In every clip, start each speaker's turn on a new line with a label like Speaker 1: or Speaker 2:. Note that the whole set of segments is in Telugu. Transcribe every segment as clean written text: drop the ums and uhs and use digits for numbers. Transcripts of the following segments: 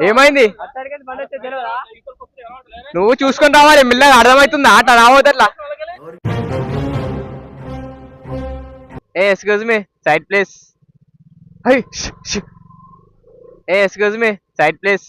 Speaker 1: ఏమైంది? నువ్వు చూసుకొని రావాలి మెల్లగా, అర్థమవుతుందా ఆట రావద్దట్లా. ఏ ఎక్స్క్యూజ్ మీ సైడ్ ప్లీజ్. ఏ ఎక్స్క్యూజ్ మీ సైడ్ ప్లీజ్.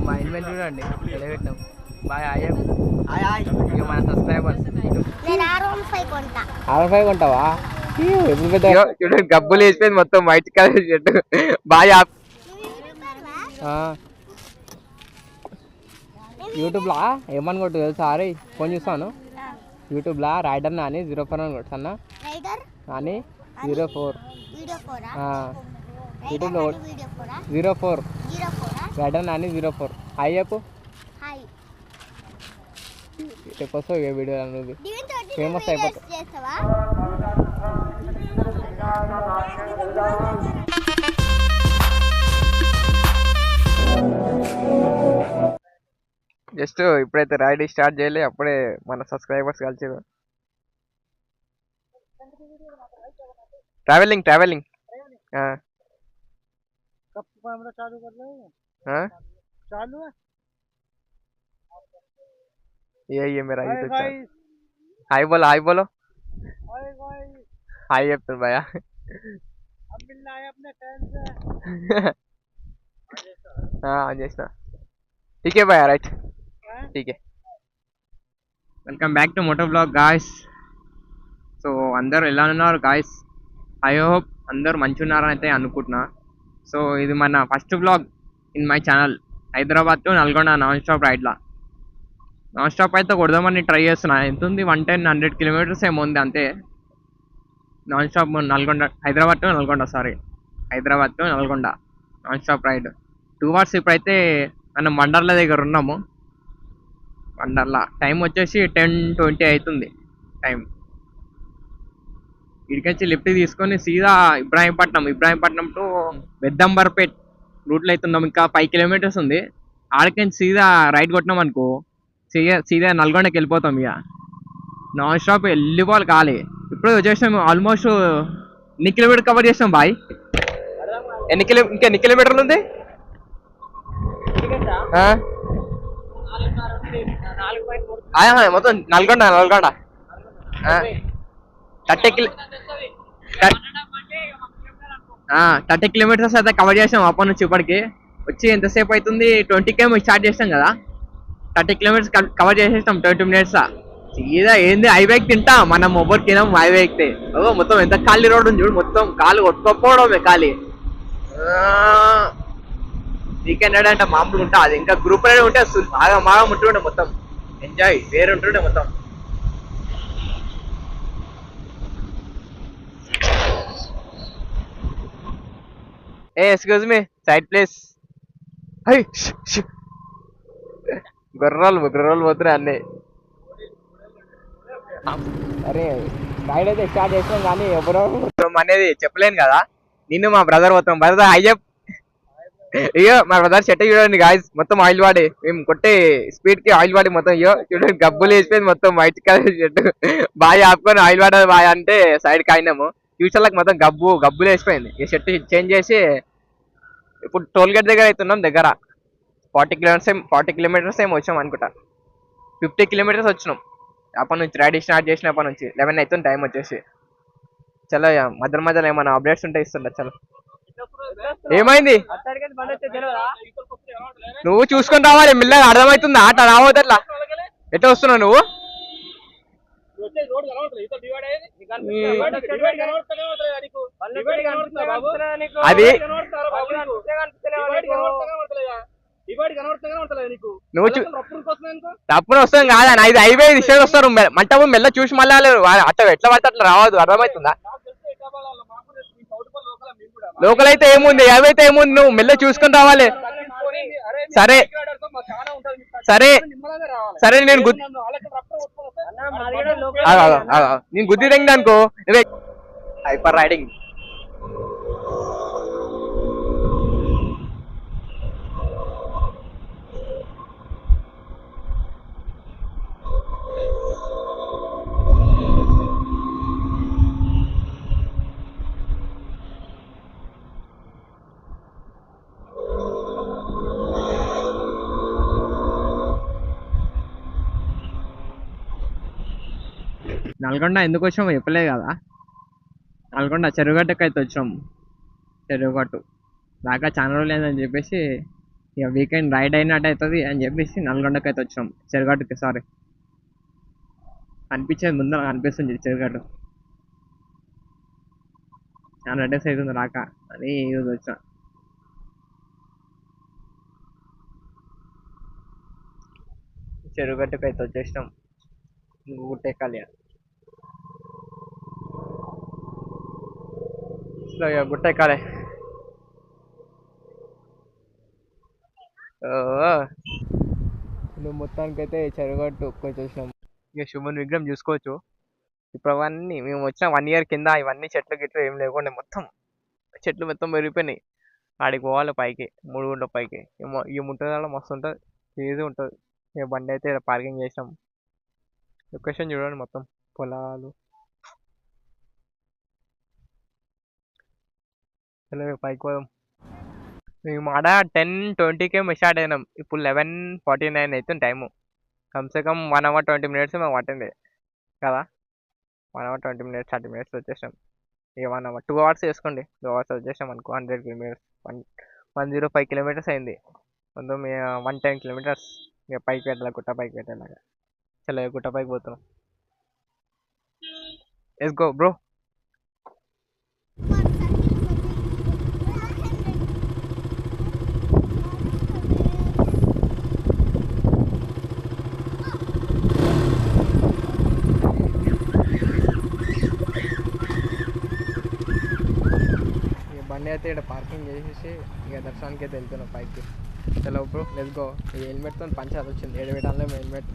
Speaker 1: మా ఇన్వెంట్ చూడండి పెట్టినాం. బాయ్ అయ్యాం ఇక మన సబ్స్క్రైబర్స్. R15 కొంటావా? చూడండి గబ్బులు వేసిపోయింది మొత్తం వైట్ కలర్ షర్ట్. బాగా యూట్యూబ్లా ఏమని కొట్టు తెలుసా? అరే ఫోన్ చూస్తాను యూట్యూబ్లా రైడర్ నాని 04 అని కొట్టు అన్న. నాని 04 యూట్యూబ్లో 04 రైడర్ నాని 04. హాయ్ చెప్పు. వస్తావు ఏ వీడియో నువ్వు ఫేమస్ అయిపోతావు. జస్ట్ ఇప్పుడైతే రైడింగ్ స్టార్ట్ చేయలే, అప్పుడే మన సబ్స్క్రైబర్స్ కలిసారు. ట్రావెలింగ్ ये मेरा यूट्यूब. हाय बोलो हाय अब्दुल भैया. अब मिलना है अपने फैन से. हाँ जैसा ठीक है भैया, राइट ठीक है. Welcome back to moto blog guys. So అందరూ ఎలా ఉన్నారు గాయ్స్? ఐ హోప్ అందరూ మంచిగా ఉన్నారని అయితే అనుకుంటున్నా. సో ఇది మన first blog in my channel. Hyderabad to Nalgonda non stop రైడ్లా. నాన్ స్టాప్ అయితే కొడదామని ట్రై చేస్తున్నా. ఎంత ఉంది 100 కిలోమీటర్స్ ఏమో ఉంది అంతే. Non stop Hyderabad to Nalgonda non stop ride 2 hours. ఇప్పుడైతే మనం వండర్లా దగ్గర ఉన్నాము. వండర్లా టైం వచ్చేసి 10:20 అవుతుంది టైం. ఇక్కడికి లిఫ్ట్ తీసుకొని సీదా ఇబ్రాహీంపట్నం టు బెద్దంబర్పేట్ రూట్లో అవుతున్నాం. ఇంకా 5 kilometers ఉంది. ఆడికి సీదా రైడ్ కొట్టినాం అనుకో సీదా నల్గొండకి వెళ్ళిపోతాం. ఇక నాన్ స్టాప్ వెళ్ళిపోవాలి ఖాళీ. ఇప్పుడు వచ్చేసాము ఆల్మోస్ట్ ఎన్ని కిలోమీటర్ కవర్ చేసాం బాయ్? ఇంకా ఎన్ని కిలోమీటర్లు ఉంది? మొత్తం నల్గొండ 30 kilometers అయితే కవర్ చేసాం అప్పటి నుంచి ఇప్పటికి. వచ్చి ఎంతసేపు అవుతుంది? 20 km స్టార్ట్ చేసాం కదా, 30 kilometers కవర్ చేసేస్తాం 20 minutes. సీదా ఏంది హైవేకి తింటా మనం మొబైల్ తినాం. హైవే ఎక్కితే మొత్తం ఎంత ఖాళీ రోడ్ ఉంది చూడు, మొత్తం కాలు కొట్టుకోపోవడమే ఖాళీ. వీకెండ్ రైడ్ అంటే మామూలు ఉంటా, అది ఇంకా గ్రూప్ రైడ్ ఉంటే బాగా ఉంటుండే, మొత్తం ఎంజాయ్ వేరే ఉంటుండే మొత్తం. ఏ ఎక్స్క్యూజ్ మీ సైడ్ ప్లీజ్. గుర్రాలు పోతున్నాయి అన్నీ. అరే రైడ్ అయితే స్టార్ట్ చేస్తాం కానీ ఎవరో అనేది చెప్పలేను కదా. నిన్ను మా బ్రదర్ పోతాం. బ్రదర్ అయ్యప్ అయ్యో మా బ్రదర్ షర్ట్ చూడండి గాయస్, మొత్తం ఆయిల్ వాడి మేము కొట్టే స్పీడ్ కి ఆయిల్ వాడి మొత్తం. అయ్యో చూడండి గబ్బులు వేసిపోయింది మొత్తం వైట్ కలర్ షర్ట్. బాగా ఆపుకొని ఆయిల్ వాడాలి బాగా అంటే సైడ్కి అయినాము. ఫ్యూచర్లకు మొత్తం గబ్బులు వేసిపోయింది. ఈ షర్ట్ చేంజ్ చేసి ఇప్పుడు టోల్ గేట్ దగ్గర అవుతున్నాం. దగ్గర 40 kilometers ఏమో వచ్చాం అనుకుంటా. 50 kilometers వచ్చినాం అప్పటి నుంచి. రైడింగ్ స్టార్ట్ చేసినప్పటి నుంచి 11 అవుతుంది టైం వచ్చేసి. చలో మధ్యలో ఏమైనా అప్డేట్స్ ఉంటే ఇస్తుండ. చలో ఏమైంది? నువ్వు చూసుకొని రావాలి మెల్లగా, అర్థమవుతుందా ఆట రావద్దట్లా. ఎట్లా వస్తున్నావు నువ్వు? అది నువ్వు తప్పున వస్తాం కాదా, ఇది హైవే ఇష్ట వస్తారు మంటపు మెల్ల చూసి మళ్ళీ అట్లా ఎట్లా పడితే అట్లా రావద్దు, అర్థమవుతుందా? లోకల్ అయితే ఏముంది, హైవే అయితే ఏముంది, నువ్వు మెల్ల చూసుకొని రావాలి. సరే నేను గుద్ది తెంగి అనుకో హైపర్ రైడింగ్. నల్గొండ ఎందుకు వచ్చాము చెప్పలేదు కదా. నల్గొండ చెరువుగట్టుకు అయితే వచ్చాం. చెరువుగట్టు దాకా చాలా రోజులు లేదని చెప్పేసి ఇక వీకెండ్ రైడ్ అయినట్టు అవుతుంది అని చెప్పేసి నల్గొండకి అయితే వచ్చాం. చెరుగట్టుకి సారీ, అనిపించేది ముందర అనిపిస్తుంది చెరుగట్టు. చాలా డేస్ అవుతుంది రాక అని ఈరోజు వచ్చా. చెరుగట్టుకు అయితే వచ్చేసినాం. గుట్టెక్కాలి గుట్టెక్కాలి. నువ్వు మొత్తానికైతే చెరుగట్టు వచ్చేసినాం. ఇక శుభన్ విగ్రహం చూసుకోవచ్చు. ఇప్పుడు అవన్నీ మేము వచ్చిన 1 year కింద ఇవన్నీ చెట్లు గిట్లు ఏం లేకుండా మొత్తం చెట్లు మొత్తం పెరిగిపోయినాయి. ఆడికి పోవాలి పైకి, 3 గుంట పైకి. ఈ ముట్టదాలో మస్తు ఉంటుంది, ఈజీ ఉంటుంది. ఇక బండి అయితే పార్కింగ్ చేసాం. లొకేషన్ చూడండి, మొత్తం పొలాలు. పైకి పోదాం. మేము ఆడ 10:20కే స్టార్ట్ అయినాం. ఇప్పుడు 11:49 అవుతుంది టైము. కమ్సే కమ్ 1 hour 20 minutes మేము పట్టింది కదా. 1 hour 20 minutes 30 minutes వచ్చేసాం. ఇక 1 hour 2 hours వేసుకోండి. 2 hours వచ్చేసాం అనుకో. 100 kilometers 105 kilometers అయింది. 110 kilometers. ఇక పైకి పెట్టాలి, గుట్ట పైకి పెట్టాలి. చలో గుట్ట పైకి పోతున్నాం. Let's go bro. బండి అయితే ఇక్కడ పార్కింగ్ చేసేసి ఇక దర్శనానికి అయితే వెళ్తున్నాం పైకి. చలో బ్రో లెట్స్ గో. ఈ హెల్మెట్తో పంచాయతీ వచ్చింది. పెట్టాలి హెల్మెట్.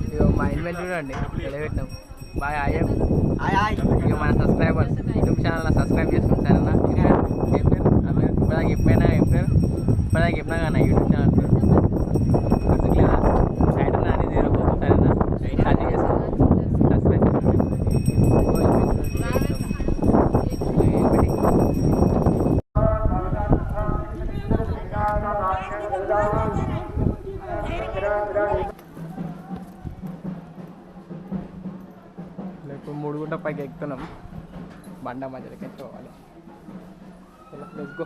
Speaker 1: ఇక మా హెల్మెట్ చూడండి పెట్టాం. బాయ్ అయ్యే. ఇక మన సబ్స్క్రైబర్స్ యూట్యూబ్ ఛానల్ సబ్స్క్రైబ్ చేసుకుని సరేనా. ఏం పేరు ఇప్పటిదాకా చెప్పినా కానీ యూట్యూబ్ ఛానల్ పేరు గుర్తుకులేదా. టైటిల్ అని జీరో సరేనా. ఛార్జింగ్ చేస్తాను. సబ్స్క్రైబ్ ఇప్పుడు 3 గుంట పైకి ఎక్కుతున్నాం. బండ మధ్యలోకి ఎత్తుకోవాలి. Let's go.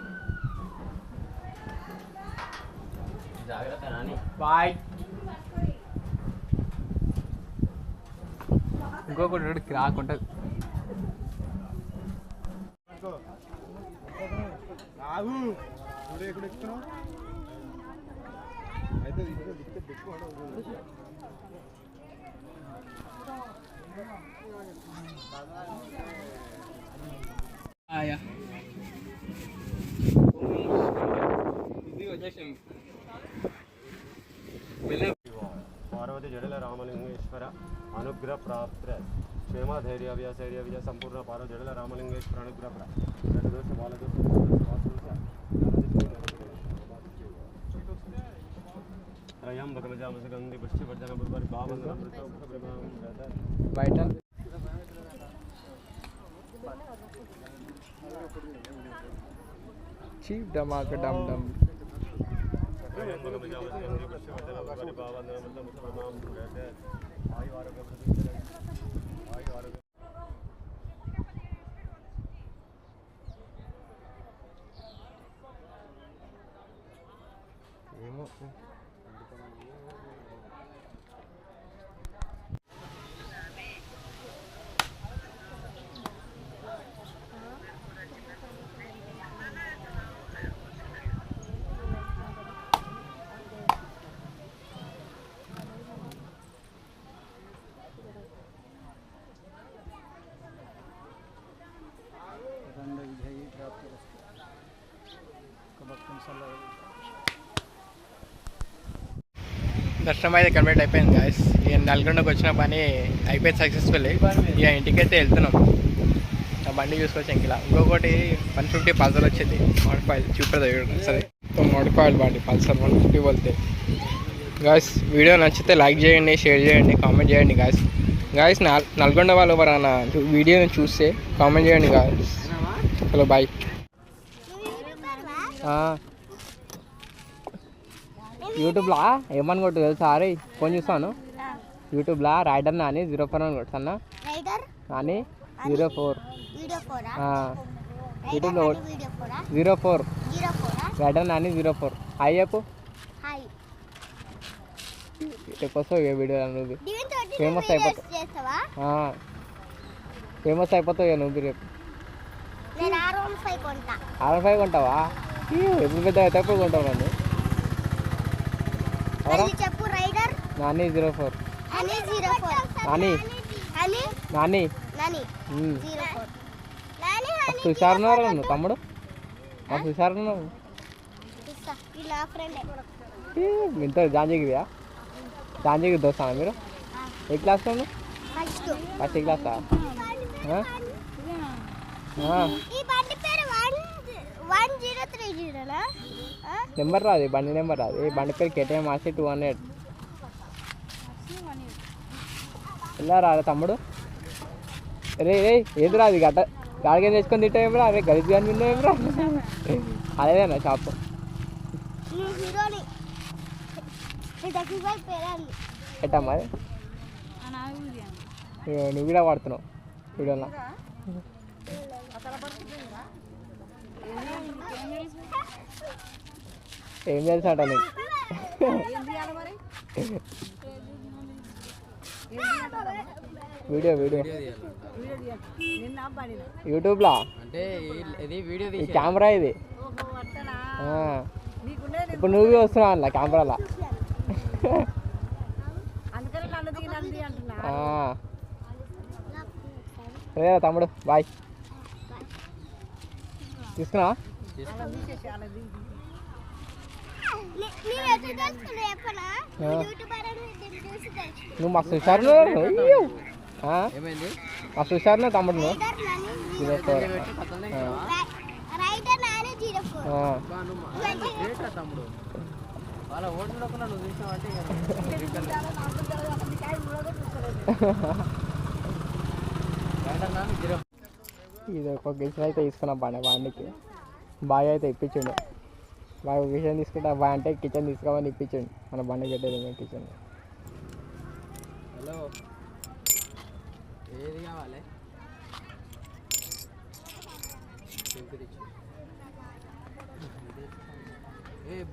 Speaker 1: జాగ్రత్త నాని. బాయ్. ఇంకొకటి రోడ్డుకి రాకుంటుంది.
Speaker 2: पार्वती जडेल रामलिंगेश्वर अनुग्रह प्राप्त क्षेम धैर्य विजय विजय संपूर्ण पार्वती जडेल रामलिंगेश्वर अनुग्रह प्राप्त गंगे पश्चिम वर्जन
Speaker 1: బయట చీప్ డమాక డమ్ డమ్. ఏమో దర్శనం అయితే కంప్లీట్ అయిపోయింది గాయస్. ఇక నల్గొండకు వచ్చిన పని అయిపోయింది సక్సెస్ఫుల్లీ. ఇక ఇంటికైతే వెళ్తున్నాం. ఆ బండి చూసుకొచ్చి ఇంకిలా ఇంకొకటి 150 పల్సర్ వచ్చింది. మోడిఫైల్ చూపెడతా సరే. మోడిఫైల్ బండి పల్సర్ 150 వెళ్తే. గాయస్ వీడియో నచ్చితే లైక్ చేయండి, షేర్ చేయండి, కామెంట్ చేయండి గాయస్. గాయస్ నల్గొండ వాళ్ళు ఎవరైనా వీడియోని చూస్తే కామెంట్ చేయండి గాయస్. Hello bye. యూట్యూబ్లో ఏమని కొట్టు తెలుసా? అరే ఫోన్ చూస్తాను. యూట్యూబ్లో రైడర్ నాని 04 అని కొట్టన్న
Speaker 3: రైడర్
Speaker 1: నాని 04
Speaker 3: వీడియో ఫోరా
Speaker 1: యూట్యూబ్లో
Speaker 3: వీడియో ఫోరా
Speaker 1: 04 రైడర్ నాని 04 హాయ్ చెప్పు
Speaker 3: హాయ్
Speaker 1: రేపు వస్తావు ఏ వీడియో నువ్వు
Speaker 3: దీంతో
Speaker 1: ఫేమస్ అయిపోతావు
Speaker 3: చేస్తావా
Speaker 1: ఫేమస్ అయిపోతావు ఇక నువ్వు రేపు
Speaker 3: నేను R15 కొంటా
Speaker 1: R5 కొంటావా ఎప్పుడు పెద్ద అయితే ఎప్పుడు కొంటావు నన్ను
Speaker 3: మళ్ళీ చెప్పు రైడర్
Speaker 1: నాని 04
Speaker 3: అని 04
Speaker 1: నాని
Speaker 3: అని
Speaker 1: నాని
Speaker 3: నాని
Speaker 1: ఉమ్.
Speaker 3: 04 నాని
Speaker 1: మస్తు హుషారున్నారు నువ్వు తమ్ముడు మస్తు హుషారున్నావు
Speaker 3: ఈ నా ఫ్రెండ్
Speaker 1: ఇంత జాంజగిరియా జాంజగిరి దోస్తానా మీరు ఏ క్లాస్ నువ్వు
Speaker 3: ఫస్ట్
Speaker 1: ఫస్ట్ క్లాసా
Speaker 3: ఈ బండి పేరు 1030 నా
Speaker 1: నెంబర్ రాదు బండి నెంబర్ రాదు ఈ బండి పేరు కేటీఎం ఆర్సీ 200 ఇలా రాదు తమ్ముడు రే రే ఏది రాదు గట్ట గాడిగా తెచ్చుకొని తింటావేమరా అరే గరీబ్ కానీ తిన్నావేమరా అదేనా షాప్
Speaker 3: నువ్వు హీరోని ఇది పేరాన్ని
Speaker 1: ఎట్టా మరి నువ్వు కూడా వాడుతున్నావు వీడియోలో ఏం తెలుసు అంట నీకు వీడియో వీడియో యూట్యూబ్లో
Speaker 4: అంటే ఇది వీడియో
Speaker 1: ఈ కెమెరా ఇది ఇప్పుడు నువ్వు వస్తున్నావు అన్న కెమెరాలో సరే తమ్ముడు బాయ్ తీసుకున్నా నువ్వు మస్తు హుషారు
Speaker 4: ఏమైంది
Speaker 1: మస్తు హుషారు తమ్ముడు నువ్వు
Speaker 4: తమ్ముడు వాళ్ళ ఓట్లు నువ్వు చూసినావంటే
Speaker 1: ఇది ఒక గిఫ్ట్ అయితే తీసుకున్నా బండికి బాగా అయితే ఇప్పించిండు బాగా విషయం తీసుకుంటే బాగా అంటే కిచెన్ తీసుకోమని ఇప్పించండి మన బండి కట్టేది కిచెన్
Speaker 4: హలో ఏది కావాలి ఏ